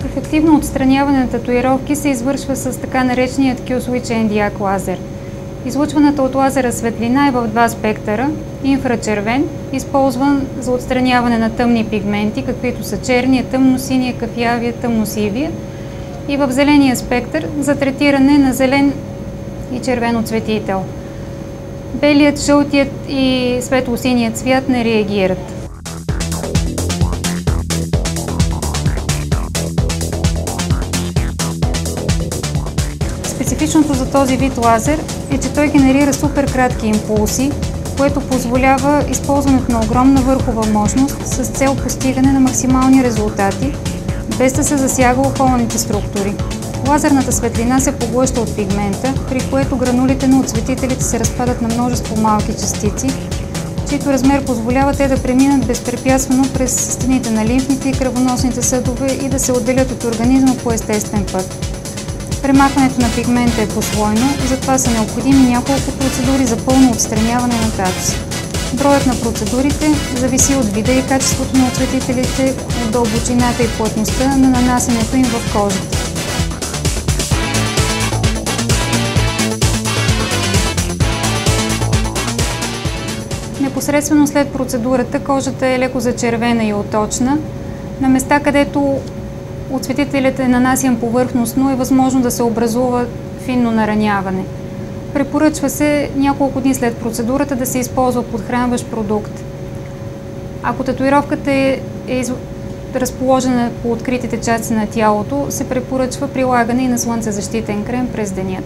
Ефективно отстраняване на татуировки се извършва с така нареченият Q-Switch Nd:YAG лазер. Излъчваната от лазера светлина е в два спектъра – инфрачервен, използван за отстраняване на тъмни пигменти, каквито са черния, тъмносиния, кафявия, тъмносивия, и в зеления спектър за третиране на зелен и червен оцветител. Белият, жълтият и светлосиният цвят не реагират. Специфичното за този вид лазер е, че той генерира супер кратки импулси, което позволява използването на огромна върхова мощност с цел постигане на максимални резултати, без да се засяга околните структури. Лазерната светлина се поглъща от пигмента, при което гранулите на оцветителите се разпадат на множество малки частици, чието размер позволява те да преминат безпрепятствено през стените на лимфните и кръвоносните съдове и да се отделят от организма по естествен път. Премахването на пигмента е послойно, затова са необходими няколко процедури за пълно отстраняване на татус. Броят на процедурите зависи от вида и качеството на оцветителите, от дълбочината и плътността на нанасянето им в кожата. Непосредствено след процедурата кожата е леко зачервена и оточна. На места, където оцветителят е нанасян повърхностно, е възможно да се образува финно нараняване. Препоръчва се няколко дни след процедурата да се използва подхранващ продукт. Ако татуировката е разположена по откритите части на тялото, се препоръчва прилагане и на слънцезащитен крем през деня.